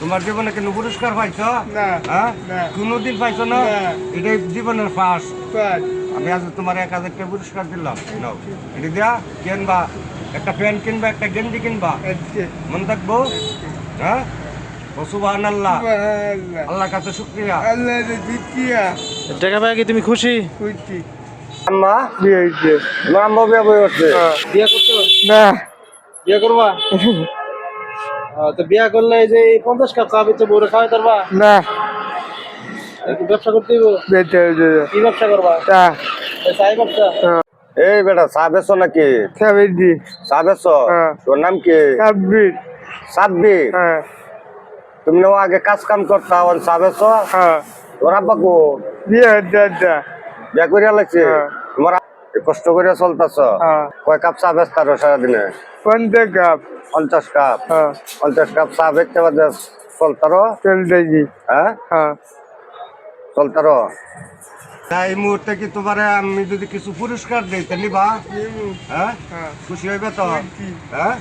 তোমার জীবনে কোনো পুরস্কার পাইছ না হ্যাঁ না কোনোদিন পাইছ না না। এটাই জীবনের ফার্স্ট পাঁচ আমি আজ তোমার 1000 টাকা পুরস্কার দিলাম নাও এটা দিয়া কিনবা একটা প্যান্ট কিনবা একটা গেঞ্জি কিনবা আচ্ছা মনে থাকবো হ্যাঁ ও সুবহানাল্লাহ সুবহানাল্লাহ আল্লাহর কাছে শুকরিয়া আল্লাহ জিতিয়া টাকা পাই কি তুমি খুশি? খুশি আম্মা বিয়ে হয়েছে তোমার আম্মা বিয়া বই হচ্ছে বিয়া করছো? না বিয়া করবা? তো বিয়া করলে এই যে 50 কাপ চা বেচে বউরে খাওয়াই পারবা? না একটু ব্যবসা করতে হইব। বেঁচে হয়েছে কি ব্যবসা করবা? তা এই চাই ব্যবসা? এই বেটা চা বেচো নাকি সাবিজি চা বেচো হ্যাঁ। তোর নাম কি সাব্বির সাব্বির হ্যাঁ তুমি না আগে কাজ কাম করতা এখন চা বেচো হ্যাঁ তোর আব্বা কো বিয়ে হচ্ছে বিয়া করিয়া লাগছে হ্যাঁ। তোমার কষ্ট করে চলতেছ হ্যাঁ কয় কাপ চা বেচতারো সারাদিনে 50 কাপ 50 কাপ হ্যাঁ 50 কাপ চা বেচতে বাদে চলতারো চলতেছি হ্যাঁ হ্যাঁ চলতারো এই মুহূর্তে কি তোমার আমি যদি কিছু পুরস্কার দিই তা নিবা হ্যাঁ হ্যাঁ খুশি হইবে তো খুশি। হ্যাঁ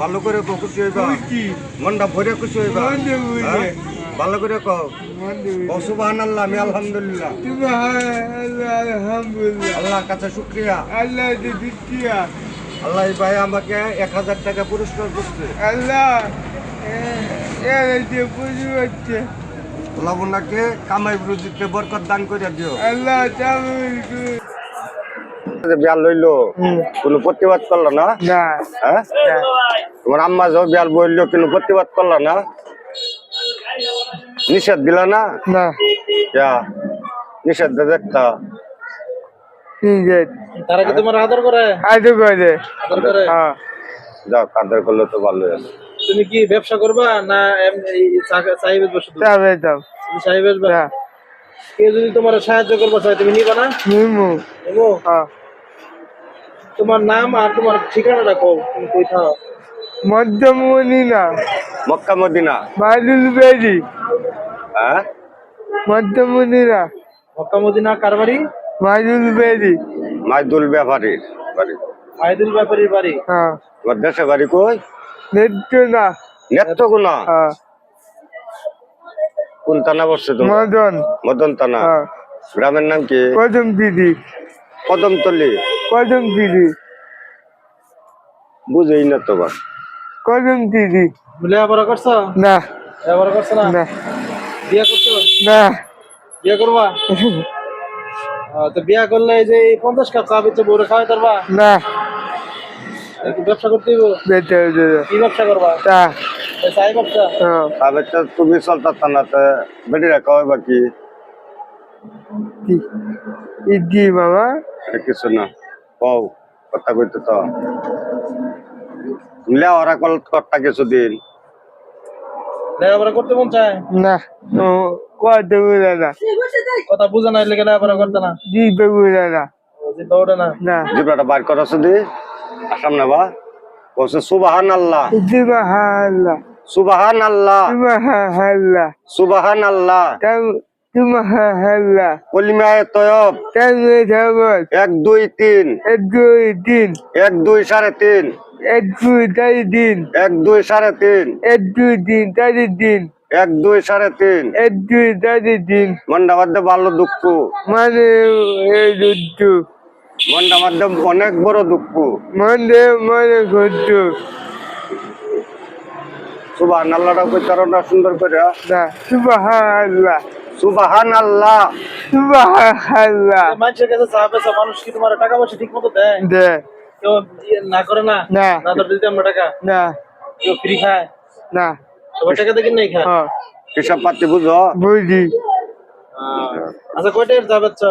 ভালো করে কো খুশি হইবা খুশি মনটা ভরে খুশি হইবা মনটা ভরে। হ্যাঁ? ভালো করে কো মন্দির ও সুবহানাল্লাহ আমি আলহামদুলিল্লাহ সুবহানাল্লাহ আলহামদুলিল্লাহ আল্লাহর কাছে শুকরিয়া আল্লাহ জিতিয়া আল্লাহ এই ভাই আমাকে 1000 টাকা পুরস্কার করছে আল্লাহ এর যে পুজো হচ্ছে লাবণাকে কামাই রুজিতে বরকত দান করে দিও আল্লাহ তামিল বিয়াল লইলো কোনো প্রতিবাদ করলো না না হ্যাঁ তোমার আম্মা যাও বিয়াল বললো কোনো প্রতিবাদ করলো না নিষেধ দিল না না ইয়া নিষেধ দেখতা ঠিক আছে তারা কি তোমার আদর করে? আদর করে আদর করে? হ্যাঁ যাও কাদের করলে তো ভালো আছে তুমি কি ব্যবসা করবা না এই চাই বেচবা শুধু? তবে তো তুমি চাই বেচবা? না কেউ যদি তোমার সাহায্য করবা চাই তুমি নিবা না? নিমু নেবো? হ্যাঁ তোমার নাম আর তোমার ঠিকানাটা কও, তুমি কই থাও? মধ্যমণি না মক্কা মদিনা মাদুল বেরি হ্যাঁ মধ্যমণি না মক্কা মদিনা কার বাড়ি? মাদুল বেরি মাইদুল ব্যাপারীর বাড়ি মাইদুল ব্যাপারীর বাড়ি। হ্যাঁ তোমার দেশে বাড়ি কই নেত্য না নেত্রকোনা হ্যাঁ কোন থানা বসছে তোমার মদন মদন থানা হ্যাঁ গ্রামের নাম কি কদম দিদি কদমতলি কদম দিদি বুঝেই না তোমার কদম দিদি লেখাপড়া করছো? না লেখাপড়া করছো না? না বিয়ে করছো? না বিয়ে করবা? তো বিয়ে করলে এই যে 50 কাপ চা বেচে বউরে খাওয়াই পারবা? না একটু ব্যবসা করতে হইব। বেঁচে হয়েছে কি ব্যবসা করবা? তা এই চাই ব্যবসা? হ্যাঁ তবে তো তুমি চলতা না তো বেটি রাখা হয় বাকি ইডি মামা কিছু না কও কথা কইতে তো মিলে ওরা কর্তা কিছুদিন লেখাপড়া করতে মন চায়? না ও কত বুঝে না কথা বুঝে না লেগে লেখাপড়া করতে না? দিবে বুঝে না জিব্বা ওঠে না? না জিবরাটা বার করা শুধু আসাম না বা বলছে সুবাহান আল্লাহ সুবহানাল্লাহ সুবাহান আল্লাহ সুবহানাল্লাহ সুবাহান আল্লাহ সুবহানাল্লাহ কলিমায়ে তয়ব তামে যাবত 1 2 3 এক দুই দিন 1 2 3.5 এক দুই তারি দিন 1 2 3.5 এক দুই দিন তারি দিন 1 2 3.5 এক দুই তারি দিন মনটা মধ্যে ভালো দুঃখ মানে এই দুধ মনটা মধ্যে অনেক বড় দুঃখ মনে মনে করতো সুবাহান আল্লাহটা কইতারো না সুন্দর করে না সুবহানাল্লাহ সুবাহান আল্লাহ সুবহানাল্লাহ মানুষের কাছে চা পেছা মানুষ কি তোমার টাকা পয়সা ঠিক মতো দেয়? দে কেউ না করে না? না না তোর দিতে আমরা টাকা? না কেউ ফ্রি খায়? না সবার টাকা দেখেন নাই খায়? হ্যাঁ হিসাব পাতি বুঝো বুঝি আচ্ছা কয়টার চা বেচছ?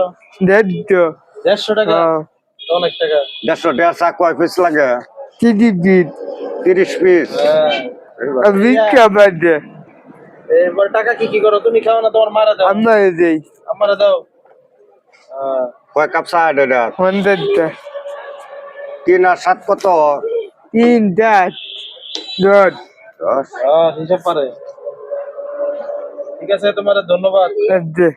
দেখতো 150 টাকা? তো অনেক টাকা। 150 টাকা চা কয় পিস লাগে চিঠি দিন 30 পিস হ্যাঁ। ভিক্ষা বাদে এবার টাকা কি করো? তুমি খাও না তোমার মারা দাও? আমরা দেই আমারে দাও। কয় কাপ চা এটা 50টা 3 আর 7 কত 3 10 10 10 হিসাব পারে। ঠিক আছে তোমার ধন্যবাদ। দে